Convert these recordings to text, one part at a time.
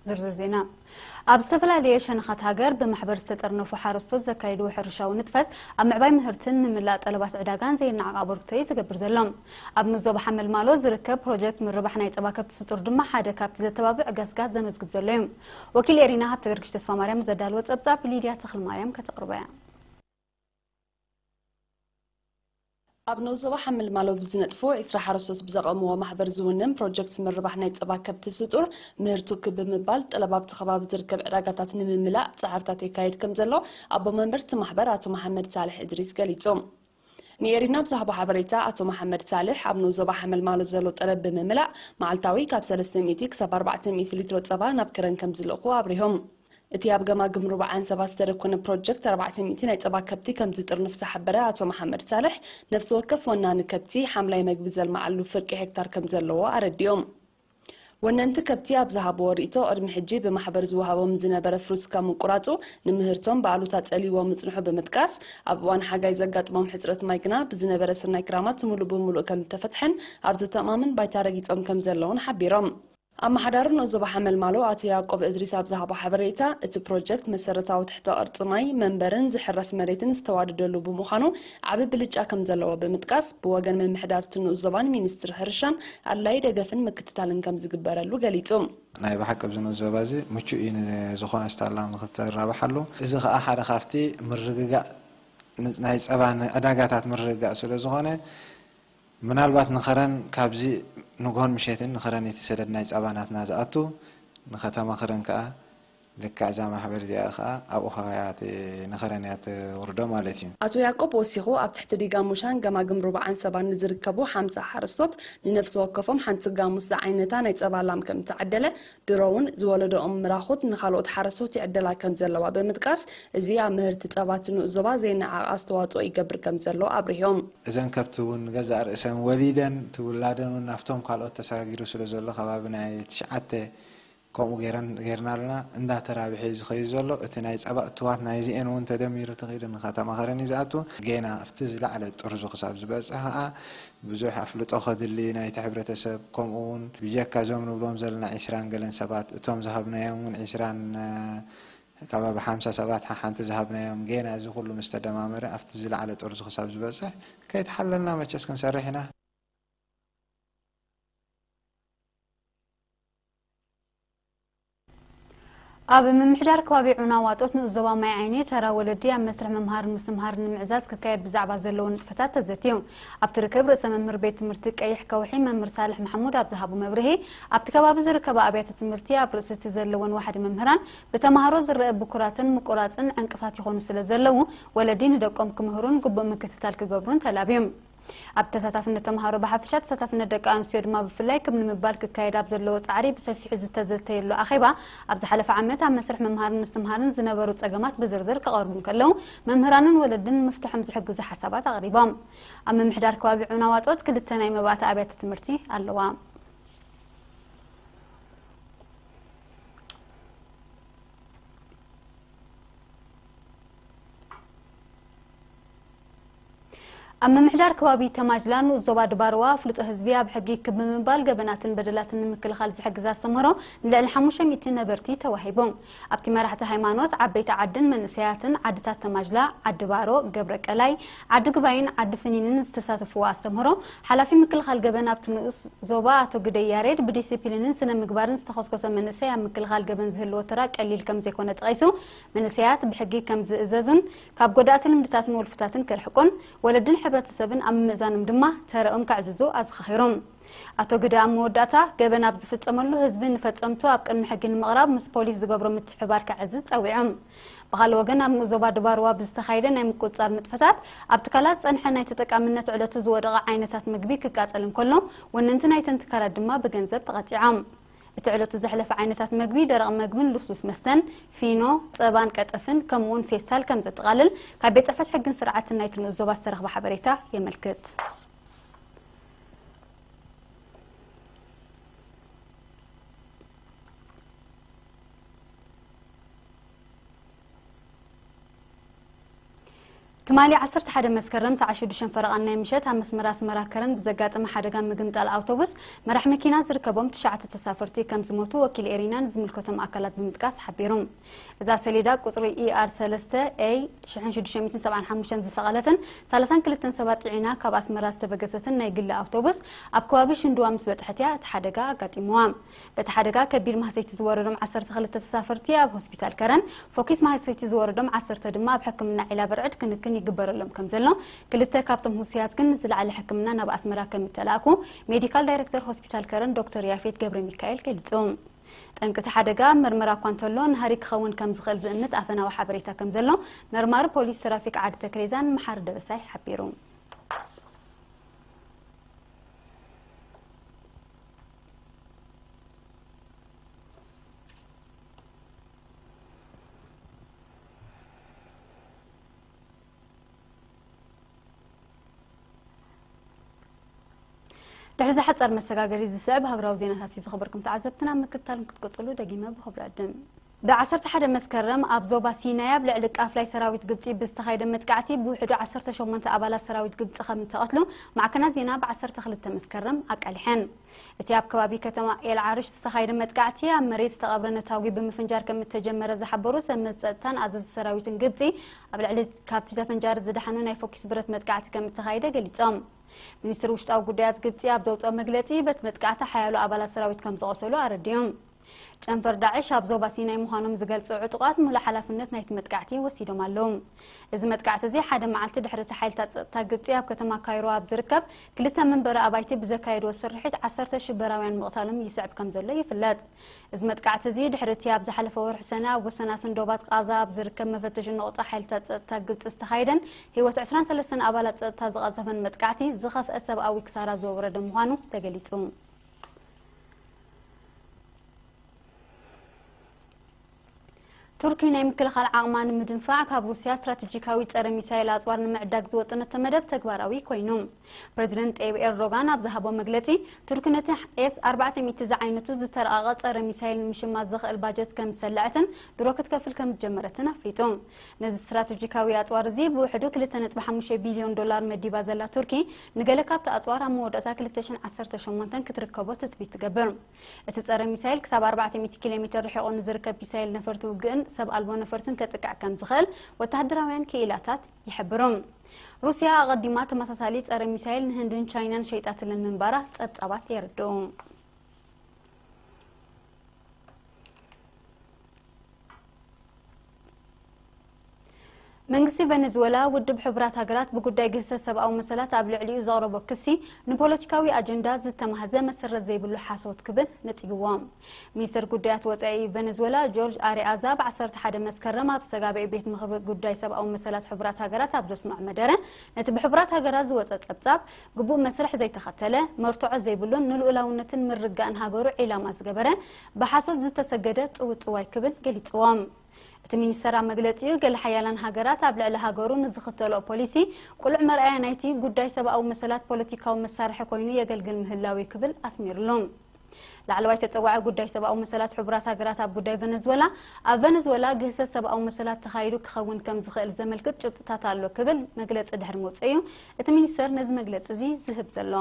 ዝርዝር ዜና ኣብ ዝተፈላለዩ ሸነኻት ሃገር ብማሕበር ዝተጠርነፉ ሓረስቶት ዘካይድዎ ሕርሻዊ ንጥፈት ኣብ ምዕባይ ምህርትን ምምላእ ጠለባት ዕዳጋን ዘይነዓቃበሩ ክተይ ዝገብር ዘሎም ኣብ ዞባ ሓመልማሎ ዝርከብ ፕሮጀክት ምርባሕ ናይ ጸባ ከብቲ ስጡር ድማ ሓደ ካብቲ ዘተባብዕ ገስጋስ ዘመዝግብ ዘሎ እዩ ወኪል ኤሪና ሃብተ ገርግሽ ተስፋ ማርያም ዘዳልዎ ጸብጻብ ሊድያ ተኽለ ማርያም ከተቅርበያ ኣብ ዞባ ሓመልማሎ ብዝነጥፉ 20 ሓረስቶት ብዘቐምዎ ማሕበር ዝውንን ፕሮጀክት ምርባሕ ናይ ጸባ ከብቲ ስጡር ምህርቱ ብምባል ጠለባብቲ ከባቢ ዝርከብ ዕዳጋታት ንምምላእ ጻዕርታት የካይድ ከም ዘሎ ኣቦ መንበርቲ ማሕበር ኣቶ መሐመድ ሳልሕ እድሪስ ገሊጾም ንኤሪና ብዛዕባ ሓበሬታ ኣቶ መሐመድ ሳልሕ ኣብ ዞባ ሓመልማሎ ዘሎ ጠለብ ብምምላእ መዓልታዊ ካብ 300 ክሳብ 400 ሊትሮ ጸባ ናብ ከረን ከም ዝልእኹ አብሪሆም እቲ ኣብ ገማግም ሩብዓን ሰባት ዝተደኮነ ፕሮጀክት 400 ናይ ጸባ ከብቲ ከም ዝጥርንፍ ዝሓበረ ኣቶ መሐመድ ሳልሕ ነፍሲ ወከፍ ወናኒ ከብቲ ሓምላይ መግቢ ዘልማዓሉ ፍርቂ ሄክታር ከም ዘለዎ አረዲዮም ወነንቲ ከብቲ ኣብ ዝሃብዎ ርእቶ ቅድሚ ሕጂ ብማሕበር ዝወሃቦም ዝነበረ ፍሩስ ካብ ምቁራጹ ንምህርቶም በዓሉታ ጸሊቦም ምጽንሑ ብምጥቃስ ኣብ እዋን ሓጋይ ዘጋጥሞም ሕጽረት ማይ ግና ብዝነበረ ስርናይ ክራማት ሙሉእ ብምሉእ ከም ተፈትሐን ኣብ ዝተማምን ባይታ ረጊጾም ከም ዘለውን ሓቢሮም ኣመሓዳርን ዞባ ሓመልማሎ ኣቶ ያዕቆብ እድሪስ ኣብ ዝሃቦ ሓበሬታ እቲ ፕሮጀክት መሰረታዊ ትሕተ ቅርጺ ማይ መንበርን ዝሕረስ መሬትን ዝተዋደደሉ ብምዃኑ ዓቢ ብልጫ ከም ዘለዎ ብምጥቃስ ብወገን ምምሕዳርቲ ዞባን ሚኒስትሪ ሕርሻን ኣድላይ ደገፍን ምክትታልን ከም ዝግበረሉ ገሊጹ ናይ ባሕቀብ ዞባ እዚ ምቹእ እዩ ዝኾነ ስታላም ንኽትራባሓሉ እዚ ከዓ ሓደ ካብቲ ምርግጋእ ናይ ጸባን ዕዳጋታት ምርግጋእ ስለ ዝኾነ ምናልባት ንኸረን ካብዚ ንጎን ምሸትን ንኸረን የተሰደድ ናይ ጸባናትና ዝኣቱ ንኸተማ ኸረን ከዓ ልክዕ እዛ ማሕበር እዚኣ ከዓ ኣብኡ ኸያት ንኸረንያት ውርዶ ማለት እዩ ኣቶ ያዕቆብ ወሲኹ ኣብ ትሕቲ ዲጋ ሙሻን ገማግም ሩብዓን ሰባን ዝርከቡ 50 ሓረስቶት ንነፍሲ ወከፎም ሓንቲ ጋሙስ ዝዓይነታ ናይ ጸባ ላም ከም ተዓደለ ድሮውን ዝወለዶኦም ምራኹት ንኻልኦት ሓረስቶት ይዕደላ ከም ዘለዋ ብምጥቃስ እዚ ኣብ ምህርቲ ጸባት ንዞባ ዘይነዓቕ ኣስተዋጽኦ ይገብር ከም ዘሎ አብሪሆም እዘን ከብቲ እውን ገዛእ ርእሰን ወሊደን ትውላደን ናፍቶም ካልኦት ተሰጋጊሩ ስለ ዘሎ ከባቢ ናይ 9 ከምኡ ጌርና ኣለና እንዳተራብሐ ዝኸይ ዘሎ እቲ ናይ ጸባ እትዋት ናይ ዚአን እውን ተደሚሩ ተኸይደ ንኸተማ ኸረን ይዝኣቱ ገና ኣብቲ ዝለዓለ ጥርዙ ክሳብ ዝበፅሕ ከዓ ብዙሕ ኣፍልጦ ኸድሊ ናይቲ ሕብረተሰብ ከምኡ እውን ብጀካ ዞም ንብሎም ዘለና 20 ገለን ሰባት እቶም ዝሃብናዮም እውን 20 ከባቢ 50 ሰባት ሓንቲ ዝሃብናዮም ገና እዚ ኩሉ ምስ ተደማመረ ኣብቲ ዝለዓለ ጥርዙ ክሳብ ዝበፅሕ ከይተሓለልና መቸስ ክንሰርሕ ኢና ኣብ ምምሕዳር ከባቢ ዑና ዋጦት ንዞባ ማይ ዓይኒ ተራ ወለዲ ኣብ መስርሕ መምሃር ምስትምሃር ንምዕዛዝ ክካየድ ብዛዕባ ዘለዎ ንጥፈታት ተዘትዮም ኣብቲ ርክብ ርእሰ መምህር ቤት ትምህርቲ ቀይሕ ከውሒ መምህር ሳልሕ መሐሙድ ኣብ ዝሃቡ መብርሂ ኣብቲ ከባቢ ዝርከባ ኣብያተ ትምህርቲ ኣብ ርእሲ እቲ ዘለዎን ዋሕዲ መምህራን ብተማሃሮ ዝረአ ብኩራትን ምቁራፅን ዕንቅፋት ይኾኑ ስለ ዘለዉ ወለዲ ንደቆም ክምህሩን ግቡእ ምክትታል ክገብሩን ተላብዮም ኣብ ተሳታፍነት ተማሃሮ ብሓፈሻ ተሳታፍነት ደቂ ኣንስትዮ ድማ ብፍላይ ከም ንምባል ክካየድ ኣብ ዘለዎ ጻዕሪ ብሰፊሑ ዝተዘተየሉ ኣኼባ ኣብ ዝሓለፈ ዓመት ኣብ መስርሕ መምሃርን ምስትምሃርን ዝነበሩ ጸገማት ብዝርዝር ክቐርቡ ከለዉ መምህራንን ወለድን ምፍትሖም ዝሕግዙ ሓሳባት ኣቕሪቦም ኣብ ምምሕዳር ከባቢ ዑና ዋጦት ክልተ ናይ መባእታ ኣብያተ ትምህርቲ ኣለዋ ኣብ ምምሕዳር ከባቢ ተማጅላን ዞባ ድባርዋ ፍሉጥ ህዝቢ ኣብ ሕጊ ክብምባል ገበናትን በደላትን ንምክልኻል ዝሕግዝ ኣስተምህሮ ንልዕሊ 500 ነበርቲ ተዋሂቦም ኣብቲ መራሕቲ ሃይማኖት ዓበይቲ ዓድን መንእሰያትን ዓድታት ተማጅላ ዓዲ ባሮ ገብረ ቀላይ ዓዲ ግባይን ዓዲ ፍኒንን ዝተሳተፍዎ ኣስተምህሮ ሓላፊ ምክልኻል ገበን ኣብቲ ንኡስ ዞባ ኣቶ ግደይ ያሬድ ብዲሲፕሊንን ስነ ምግባርን ዝተኸስከሰ መንእሰይ ኣብ ምክልኻል ገበን ዝህልዎ ተራ ቀሊል ከም ዘይኮነ ጠቒሱ መንእሰያት ብሕጊ ከም ዝእዘዙን ካብ ጎዳእቲ ልምድታትን ወልፍታትን ክርሕቁን ወለድን ሕብረተሰብን ኣብ ምእዛንም ድማ ተረኦም ከዕዝዙ ኣዝኻኺሮም ኣቶ ግዳ መወዳእታ ገበን ኣብ ዝፍጸመሉ ህዝቢ ንፈጸምቱ ኣብ ቅድሚ ሕጊ ንምቕራብ ምስ ፖሊስ ዝገብሮ ምትሕብባር ከዕዝዝ ፀዊዖም ብኻልእ ወገን ኣብ ዞባ ድባርዋ ብዝተኻየደ ናይ ምቁፅጻር ንጥፈታት ኣብ ትካላት ፀንሐ ናይ ተጠቃምነት ዕለቱ ዝወደቐ ዓይነታት ምግቢ ክቃጸል እንከሎ ወነንቲ ናይተን ትካላት ድማ ብገንዘብ ተቐፂዖም እቲ ዕለቱ ዘሕለፈ ዓይነታት ምግቢ ደረቕ ምግብን ልስሉስ መስተን ፊኖ ጸባን ቀጠፍን ከምኡውን ፌስታል ከም ዘጠቓልል ካብ ቤት ጽሕፈት ሕግን ስርዓትን ናይቲ ንኡስ ዞባ ዝተረኽበ ሓበሬታ የመልክት تمالي 11 مسكرم تعشو دشن فرقنا مشات هم مسمر اسمرا كرن بزقاطم حدقا مقمطال اوتوبوس مرح مكينا زركبهم تشعه تسافرتي كم زموتو وكيل ايرينان زملكتهم اكلات بمطقاس حبيرهم اذا سليدا قصري اي ار 3 اي 1675 زسقالتن 32 سبات عينا كاب اسمرا استبغستن ناي قله اوتوبوس اب كوابي شندوا مس بتحتيا تحدقا قاطيموام بتحدقا كبير محسيت زوردم 12 تسافرتي اب هوسبيتال كرن فوكس محسيت زوردم 10 دما بحكمنا علا برعد كن يقبر لهم كم زلنا كلتا كابتم هوسيات كن نزل على حكمنا نبأ أسمرا كم تلاقو ميديكال دايركتور هوسبيتال كرن دكتور يافيت جبر ميكائيل كلتهم تنكت حدقا مرمرا كونترولون هاريك خون كم زغل زنت أفنا وحبريتا كم زلنا مرمار بوليس ترافيك عاد تكريزان محار درساي حبيرون دحر زحصر مسغاغري زسعب هاغراو زيناتات يزخبركم تعذبتنا مكتالم كتقصلوا دقيمه بخبر عدم بعشرة حدا مسكرم أبزوبا سينايا بلعلك أفلاي سراويت قبطي بستخايدا متقعتي بوحدو 10 شومنت أبالا سراويت قبطي خمت قتلو مع كنا زينا بعشرة خلطة مسكرم أكالحن اتياب كوابي كتما إيل عارش استخايدا متقعتي مريض استقابرنا تاوغي بمفنجار كم تجمر زحبرو سمستان أزاز سراويت قبطي أبلعلك كابتي تفنجار زدحانو نايفوكس برت متقعتي كم تخايدا قليتام منستر وشتاو قديات قبطي أبزوبا مقلتي بت متقعتا حيالو أبالا سراويت كم زغسلو أرديوم جنفر داعش أبزوبا سيناي مهانم زقل عطقات ملا حلفنت نايت متقعتي وسيدو مالهم إذا متقعت زي حدا معلت دحر تحيل تاقطيا بكتما كايرو أبزركب كلتا منبر أبايتي بزكايرو السرحيت 10 شبراوين مقتالم يسعب كم زلو يفلات إذا متقعت زي دحر تياب زحلف ورح سنة وسنة سندوبات قاضا بزركب مفتش النقطة حيل تاقط استخايدا هي 23 سنة أبالات تازغازفن متقعتي زخف أسب أو كسارا زوبر دمهانو تقليتهم تركيا نمكل خال عمان مدنفع كاب روسيا استراتيجيكاوي تر ميسايل أزوار نمعدق زوطن التمدب تكبراوي كوينوم بريزيدنت إيردوغان أبزهبو مجلتي تركيا نتح إس 400 زعينتو زتر آغا تر ميسايل مشما زخ الباجت كم سلعتن دروكت كفل كم جمرتن أفريتون نز استراتيجيكاوي أطوار زي بوحدو كلتنت ب5 بليون دولار مديبا زلا تركي نقلكاب تأطوار مودتا كلتشن 10 شمونتن كتركبو تثبيت تقبر تتر ميسايل كساب 400 كيلومتر رحيقون زركب ميسايل نفرتو جن سب ألبو نفرتن كتقع كم زخل وتهدراوين كيلاتات يحبرون روسيا قدمت مساساليت أر ميسايل هندن تشاينان شيطات للمنبرة تطابات يردون منقسي فنزويلا ودب حبرات هاجرات بقداي جهة سبعة ومسألة قبل عليه زارب وكسي نبوليتيكاوي أجندة زت مهزة مسر زي بلو حاسوت كبن نتيجوام ميسر قديات وتأي فنزويلا جورج آري عزاب عصرت حدا مسكرمة بسجابي بيت مخبر قداي سبعة ومسألة حبرات هاجرات أبزس مع مدرة نتب حبرات هاجرات زوتت أبزاب قبو مسرح زي تختله مرتوع زي بلو نلقلا ونتن من رجعن هاجرو إلى مزجبرة بحاسوت زت سجدت وتواي كبن قلت وام تمين سرا مجلتيو قال حيالان هاجرات قبل على هاجرو نزختلو بوليسي كل عمر اينايتي قداي سبا او مسالات بوليتيكا ومسارح كوينو يقلقل مهلاوي كبل اسمير لهم لعلواي تتوعى قداي سبا او مسالات حبرات هاجرات اب قداي فنزويلا اب فنزويلا جهه سبا او مسالات تخايلو كخون كم زخيل زملكت ጭብጥታታሎ كبل مجلت ድሕር ሞጽዩ እቲ ሚኒስተር ነዚ መግለጽ እዚ ዝህብ ዘሎ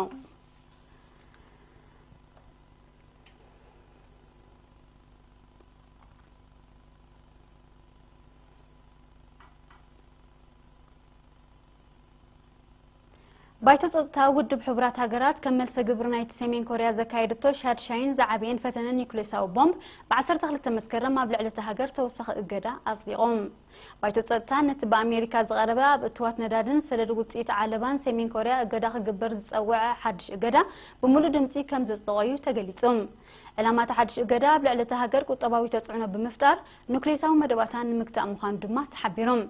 بايتو صدتا ودب حبرات هاجرات كمل سجبرنا يتسمين كوريا زكايدتو شاد شاين زعبين فتنة نيكليساو بومب بعصر تخلت مسكرة ما بلعلة هاجر توسخ إجدا أصدقهم بايتو صدتا نت بأمريكا زغربا بتوات ندادن سلد وتيت عالبان سمين كوريا إجدا خجبر زوع حدش إجدا بمولو دمتي كم زصغيو تجليتهم علامات حدش إجدا بلعلة هاجر كطباوي تسعنا بمفتار نيكليساو مدواتان مكتأ مخان دمات تحبيرهم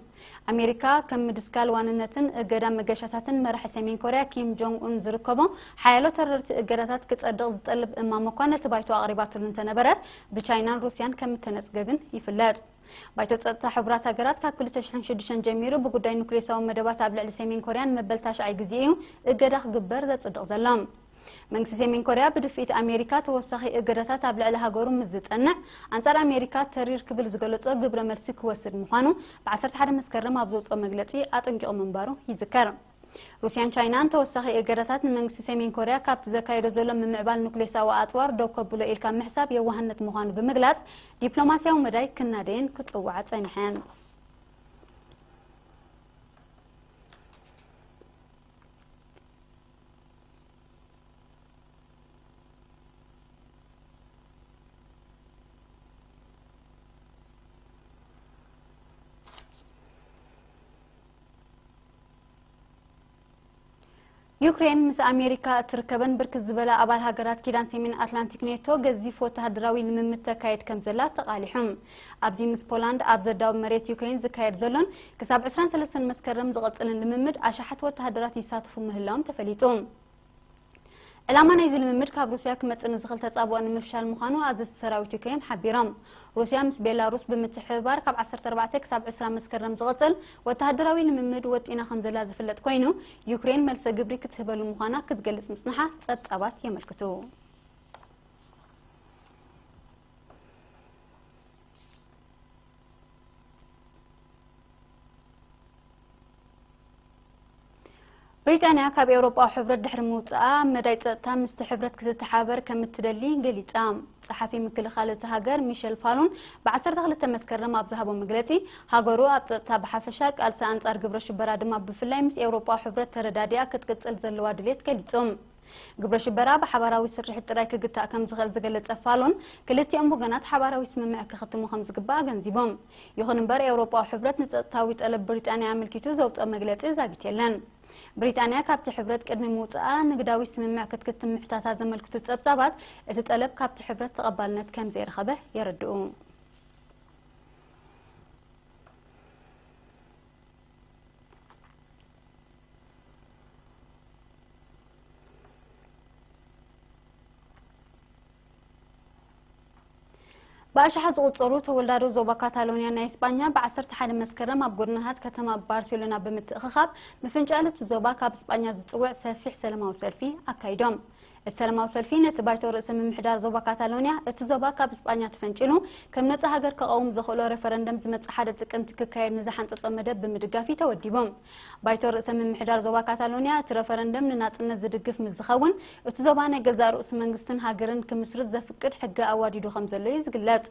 أمريكا كم دسكال واننتن إجدا مجاشاتن مرح سمين كوريا كيم جونغ أون زركبو حيالو تررت إجراتات كتصدق تطلب إما مكانة بايتو أغريبات لنتنبرت بچاينان روسيان كم تنسجن يفلر بايتو تصدق حبرات هاجرات ككل تشحن شدشن جميرو بقداي نوكليساو مدبات قبل سمين كوريان مبلتاش أي جزئيو إجدا خجبر تصدق زلام መንግስቲ ሰሜን ኮርያ ብድፊት ኣሜሪካ ተወሳኺ እገዳታት ኣብ ልዕሊ ሃገሩ ምዝጠንዕ ኣንጻር ኣሜሪካ ተሪር ክብል ዝገለጾ ግብረ መልሲ ክወስድ ምዃኑ ብ11 መስከረም ኣብ ዘውፅኦ መግለጺ ኣጠንቂቑ ምንባሩ ይዝከር። ሩስያን ቻይናን ተወሳኺ እገዳታት ንመንግስቲ ሰሜን ኮርያ ካብቲ ዘካየዶ ዘሎ ምምዕባል ኑክሌሳዊ ኣጽዋር ደው ከብሎ ኢልካ ምሕሳብ የዋህነት ምዃኑ ብምግላጽ ዲፕሎማስያዊ መዳይ ክናደየን ክጽዋዓ ጸኒሐን። ዩክሬን ምስ ኣሜሪካ እትርከበን ብርክት ዝበለ ኣባል ሃገራት ኪዳን ሰሜን ኣትላንቲክ ኔቶ ገዚፍ ወተሃደራዊ ልምምድ ተካይድ ከም ዘላ ተቃሊሖም። ኣብዚ ምስ ፖላንድ ኣብ ዘዳው መሬት ዩክሬን ዝካየድ ዘሎን ክሳብ 23 መስከረም ዝቐጽልን ልምምድ ኣሽሓት ወተሃደራት ይሳተፉ ምህላዎም ተፈሊጡ። ዕላማ ናይዚ ልምምድ ካብ ሩስያ ክመጽእ ዝኽእል ተጻብኦ ንምፍሻል ምዃኑ ኣዘዝቲ ሰራዊት ዩክሬን ሓቢሮም። ሩስያ ምስ ቤላሩስ ብምትሕብባር ካብ 14 ክሳብ 20 መስከረም ዝቐጽል ወተሃደራዊ ልምምድ ወጢና ከም ዘላ ዝፍለጥ ኮይኑ ዩክሬን መልሰ ግብሪ ክትህበሉ ምዃና ክትገልጽ ምጽንሓ ጸብጻባት የመልክቱ። بريطانيا كاب أوروبا حبرت دحر موطأ مداي ጸጥታ ምስቲ ሕብረት ክትተሓበር ከም እትደሊ ገሊጻ ጸሓፊ ምክልኻል እቲ ሃገር ሚሸል ፋሉን ብ12 መስከረም ኣብ ዝሃቦ መግለጺ ሃገሩ ኣብ ጸጥታ ብሓፈሻ ቃልሲ አንጻር ግብረ ሽበራ ድማ ብፍላይ ምስ ኤውሮጳ ሕብረት ተረዳዲያ ክትቅጽል ዘለዋ ድሌት ገሊጾም ግብረ ሽበራ ብሓባራዊ ስርሒት ጥራይ ክግታእ ከም ዝኽእል ዝገለጸ ፋሉን ክልቲኦም ወገናት ሓባራዊ ስምምዕ ክኽትሙ ከም ዝግባእ ገንዚቦም ይኹን እምበር ኤውሮጳ ሕብረት ንጸጥታዊ ጠለብ ብሪጣንያ ኣመልኪቱ ዘውፅኦ መግለጺ ዛጊት የለን بريطانيا كابت حبرت قدم موطأ نقداوي سممع كتكتم محتاجات زملكت تصبصبات اتطلب كابت حبرت تقبلنت كم زي رخبه يردؤون باشحات قصرو تولدارو زوبا كاتالونيا نا اسبانيا ب11 مسكرم اب غورنهات كتما بارسلونا بمتخخاب مفنجالت زوبا كاب اسبانيا زصوع سفيح سلاماو سلفي اكايدوم السلاماو سلفي نتبايتو رئيس ممحدار زوبا كاتالونيا اتزوبا كاب اسبانيا تفنجلو كم نص هاجر كقوم زخلو ريفرندم زمص حدا تقنت ككايد نزحنص مدب بمدغافي توديبوم بايتو رئيس ممحدار زوبا كاتالونيا تريفرندم نناطنت زدغف مزخون اتزوبا نغزا رئيس منغستن هاجرن كمسرت زفقد حق اواديدو خمزلو يزغلط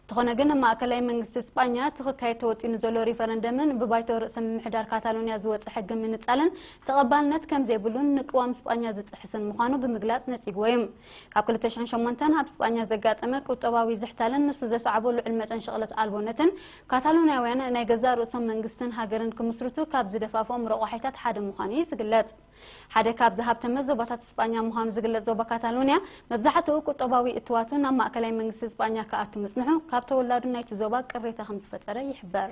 تخونه ግን ማዕከላዊ መንግስት እስጳኛ ተኸካይ ተወጢኑ ዘሎ ሪፈረንደምን በባይቶ ርእሰ ምሕዳር ካታሎኒያ ዝወጽ ሕግ ምንጻልን ተቀባልነት ከም ዘይብሉን ንቅዋም እስጳኛ ዝጥሕስን ምዃኑ ብምግላጽ ነጽግወይም ካብ 2008 ኣብ እስጳኛ ዘጋጠመ ቁጠባዊ ዝሕታልን ንሱ ዘሰዓቦ ልዑል መጠን ሸቕለት አልቦነትን ካታሎኒያውያን ናይ ገዛ ርእሶም መንግስትን ሃገርን ክምስርቱ ካብ ዝደፋፎም ረቋሒታት ሓደ ምዃኑ ይዝግለጽ ሓደ ካብ ዝሃብተመ ዞባታት እስጳኛ ምዃኑ ዝግለጽ ዞባ ካታሎኒያ መብዛሕትኡ ቁጠባዊ እትዋቱን ናብ ማዕከላዊ መንግስት እስጳኛ ከኣቱ ምጽንሑ ካብ ተወላዱ ናይቲ ዞባ ቅሬታ ከም ዝፈጠረ ይሕበር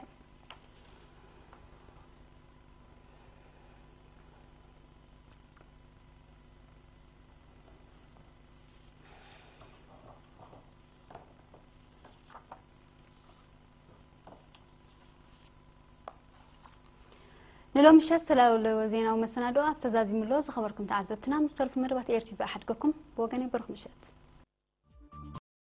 نلوم شست لو زينا ومسنا دو أفتزازي ملوز خبركم تعزتنا مستلف مربات إرتي بأحدكم بوغاني برخ مشت